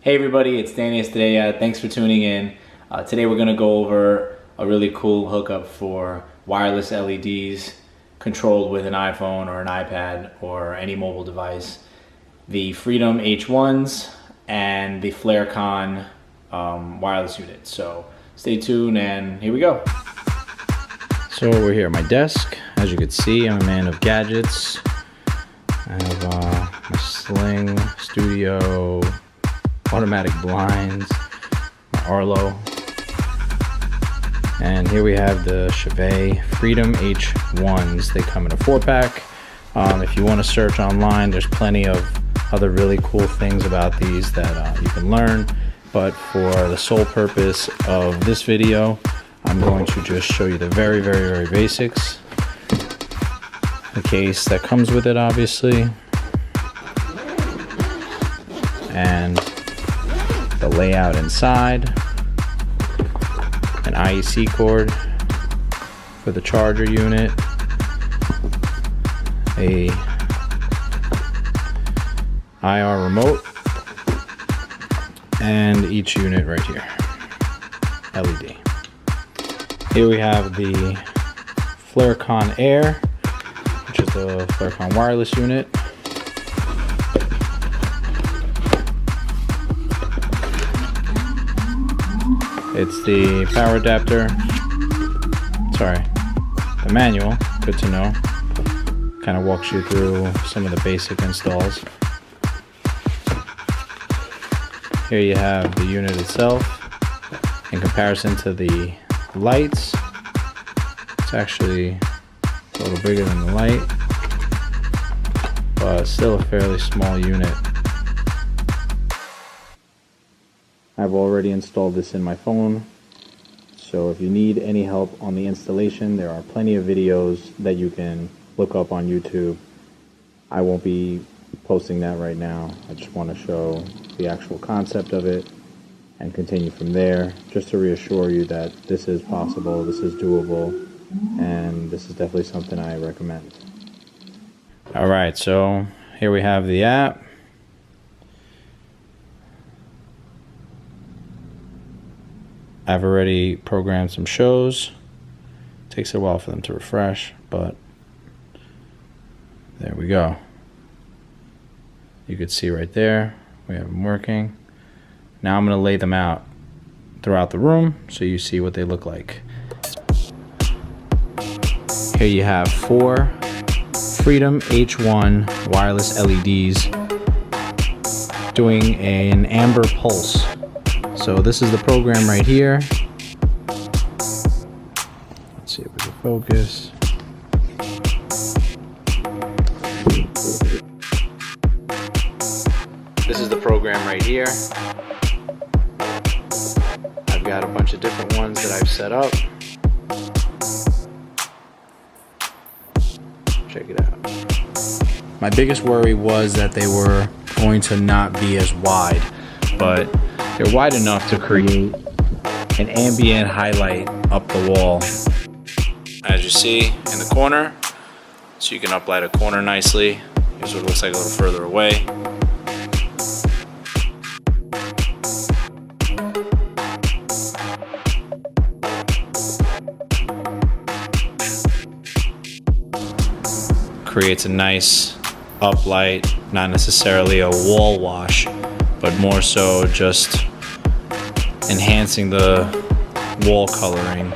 Hey everybody, it's Danny Estrella. Thanks for tuning in. Today we're going to go over a really cool hookup for wireless LEDs controlled with an iPhone or an iPad or any mobile device. The Freedom H1s and the FlareCon wireless unit. So stay tuned and here we go. So we're here at my desk. As you can see, I'm a man of gadgets. I have my Sling Studio automatic blinds, my Arlo, and here we have the Chauvet Freedom H1s. They come in a 4-pack. If you want to search online, there's plenty of other really cool things about these that you can learn, but for the sole purpose of this video, I'm going to just show you the very basics. The case that comes with it, obviously, and the layout inside, an IEC cord for the charger unit, a IR remote, and each unit right here, LED. Here we have the FlareCon Air, which is the FlareCon wireless unit. It's the power adapter, the manual, good to know. Kind of walks you through some of the basic installs. Here you have the unit itself. In comparison to the lights, it's actually a little bigger than the light, but still a fairly small unit. I've already installed this in my phone, so if you need any help on the installation, there are plenty of videos that you can look up on YouTube. I won't be posting that right now. I just want to show the actual concept of it and continue from there, just to reassure you that this is possible, this is doable, and this is definitely something I recommend. Alright, so here we have the app. I've already programmed some shows. Takes a while for them to refresh, but there we go. You could see right there, we have them working. Now I'm going to lay them out throughout the room so you see what they look like. Here you have 4 Freedom H1 wireless LEDs doing an amber pulse. So this is the program right here. Let's see if we can focus. This is the program right here. I've got a bunch of different ones that I've set up. Check it out. My biggest worry was that they were going to not be as wide, but they're wide enough to create an ambient highlight up the wall, as you see in the corner. So you can uplight a corner nicely. Here's what it looks like a little further away. Creates a nice uplight, not necessarily a wall wash, but more so just enhancing the wall coloring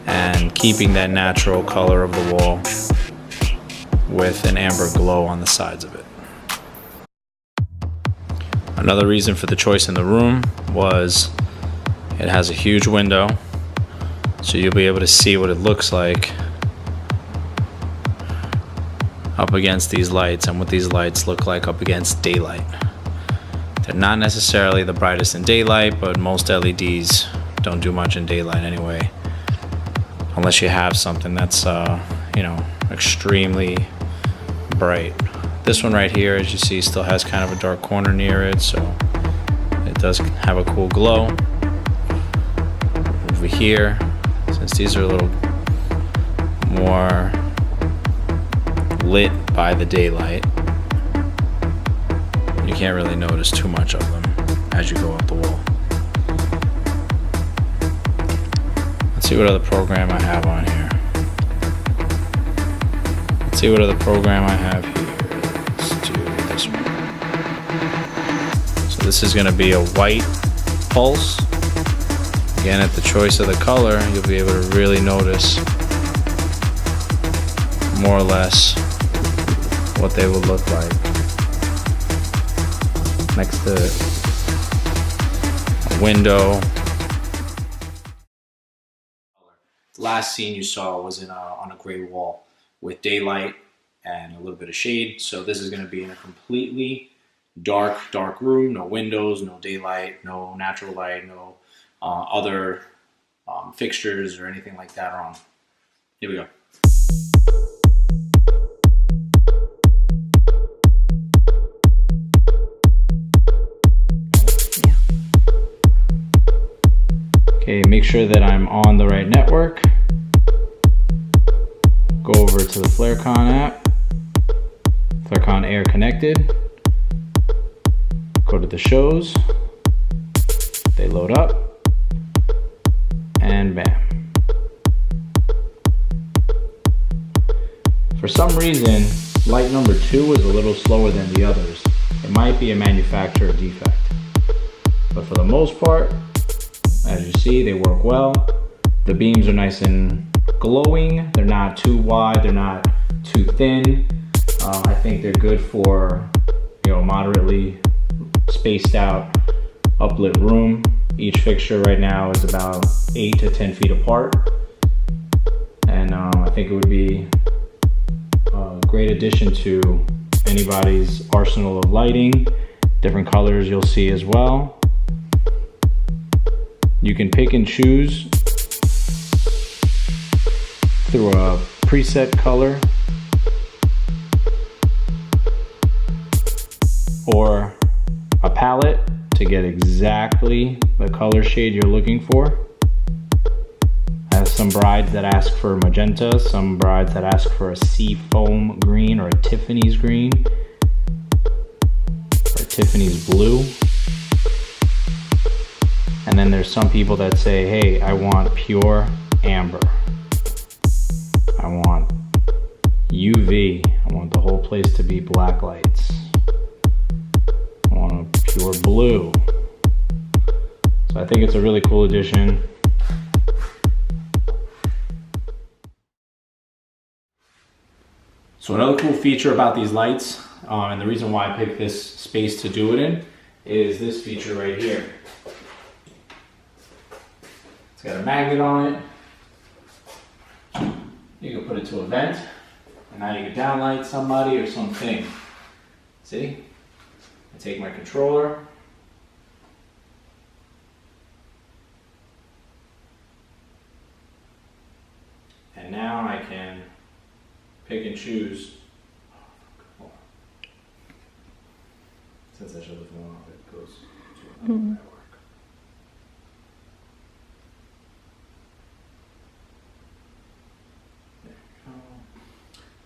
and keeping that natural color of the wall with an amber glow on the sides of it. Another reason for the choice in the room was it has a huge window, so you'll be able to see what it looks like up against these lights and what these lights look like up against daylight. They're not necessarily the brightest in daylight, but most LEDs don't do much in daylight anyway, unless you have something that's extremely bright. This one right here, as you see, still has kind of a dark corner near it, so it does have a cool glow. Over here, since these are a little more lit by the daylight, you can't really notice too much of them as you go up the wall. Let's see what other program I have on here. Let's see what other program I have here. Let's do this one. So this is going to be a white pulse. Again, at the choice of the color, you'll be able to really notice more or less what they will look like next to a window. Last scene you saw was on a gray wall with daylight and a little bit of shade. So this is going to be in a completely dark room, no windows, no daylight, no natural light, no other fixtures or anything like that on. Here we go. Okay, make sure that I'm on the right network. Go over to the FlareCon app, FlareCon Air connected. Go to the shows. They load up, and bam. For some reason, light number 2 is a little slower than the others. It might be a manufacturer defect, but for the most part, as you see, they work well. The beams are nice and glowing. They're not too wide, they're not too thin. I think they're good for, moderately spaced out uplit room. Each fixture right now is about 8 to 10 feet apart. And I think it would be a great addition to anybody's arsenal of lighting. Different colors you'll see as well. You can pick and choose through a preset color or a palette to get exactly the color shade you're looking for. I have some brides that ask for magenta, some brides that ask for a sea foam green or a Tiffany's green or Tiffany's blue. And then there's some people that say, hey, I want pure amber. I want UV. I want the whole place to be black lights. I want a pure blue. So I think it's a really cool addition. So another cool feature about these lights, and the reason why I picked this space to do it in, is this feature right here. It's got a magnet on it. You can put it to a vent, and now you can downlight somebody or something. See? I take my controller, and now I can pick and choose. Since I shut the phone off, it goes to another network.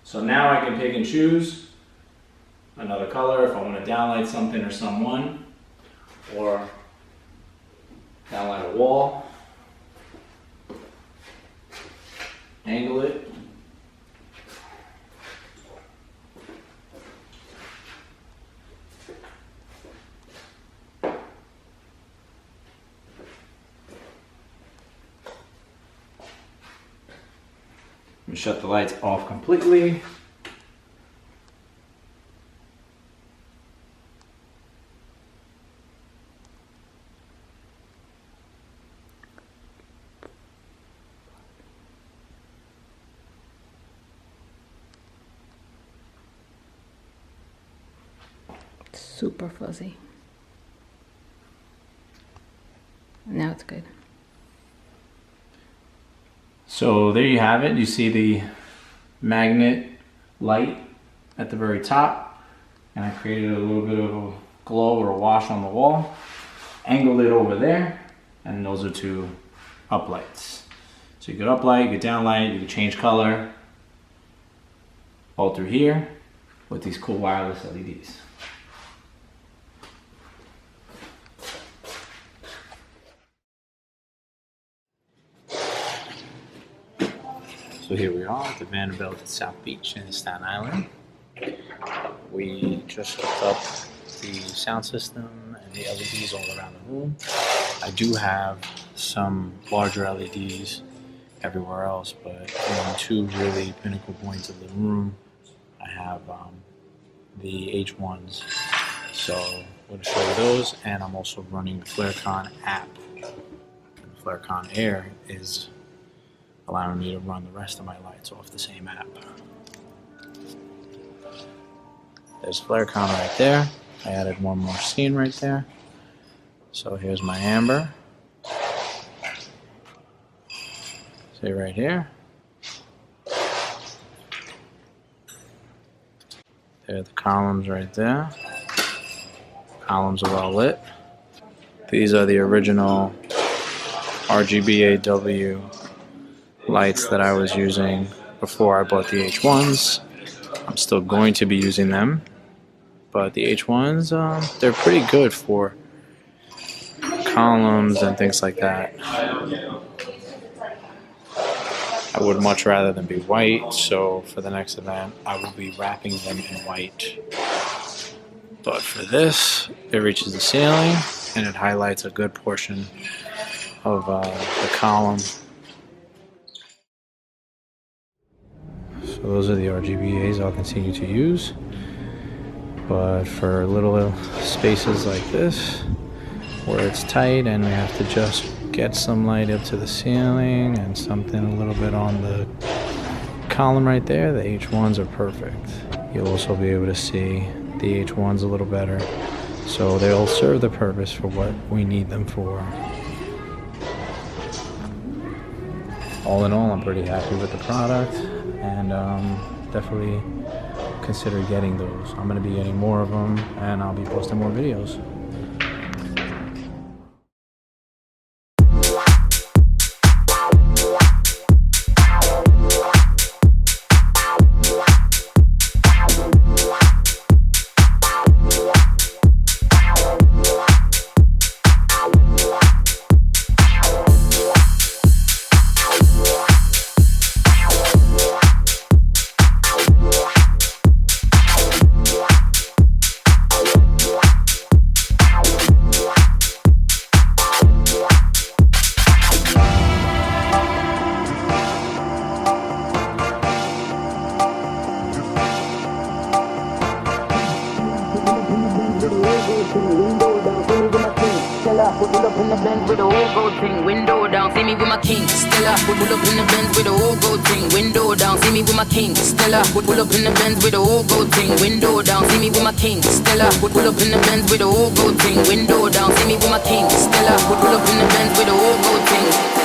So now I can pick and choose another color if I want to downlight something or someone, or downlight a wall, angle it, and shut the lights off completely. Super fuzzy. Now it's good. So there you have it. You see the magnet light at the very top, and I created a little bit of a glow or a wash on the wall, angled it over there, and those are two uplights. So you could uplight, you could downlight, you could change color all through here with these cool wireless LEDs. So here we are at the Vanderbilt at South Beach in Staten Island. We just hooked up the sound system and the LEDs all around the room. I do have some larger LEDs everywhere else, but in two really pinnacle points of the room, I have the H1s. So I'm going to show you those, and I'm also running the FlareCon app. The FlareCon Air is allowing me to run the rest of my lights off the same app. There's FlareCon right there. I added one more scene right there. So here's my amber. See right here. There are the columns right there. Columns are well lit. These are the original RGBAW lights that I was using before I bought the H1s. I'm still going to be using them, but the H1s, they're pretty good for columns and things like that. I would much rather them be white, so for the next event I will be wrapping them in white. But for this, it reaches the ceiling and it highlights a good portion of the column. So those are the RGBAs I'll continue to use. But for little spaces like this, where it's tight and we have to just get some light up to the ceiling and something a little bit on the column right there, the H1s are perfect. You'll also be able to see the H1s a little better, so they'll serve the purpose for what we need them for. All in all, I'm pretty happy with the product, and definitely consider getting those. I'm going to be getting more of them, and I'll be posting more videos. Pull up in the Benz with a whole gold thing, window down, see me with my king. Stella, pull up in the Benz with a whole gold thing, window down, see me with my king. Stella, pull up in the Benz with a whole gold thing, window down, see me with my king. Stella, pull up in the Benz with a whole gold thing, window down, see me with my king. Stella, pull up in the Benz with a whole gold thing.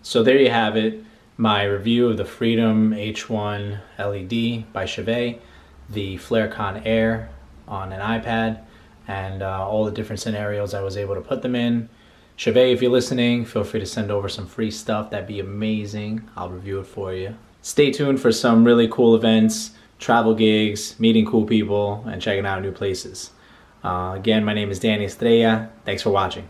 So there you have it, my review of the Freedom H1 LED by Chauvet, the FlareCon Air on an iPad, and all the different scenarios I was able to put them in. Chauvet, if you're listening, feel free to send over some free stuff. That'd be amazing. I'll review it for you. Stay tuned for some really cool events, travel gigs, meeting cool people, and checking out new places. Again, my name is Danny Estrella. Thanks for watching.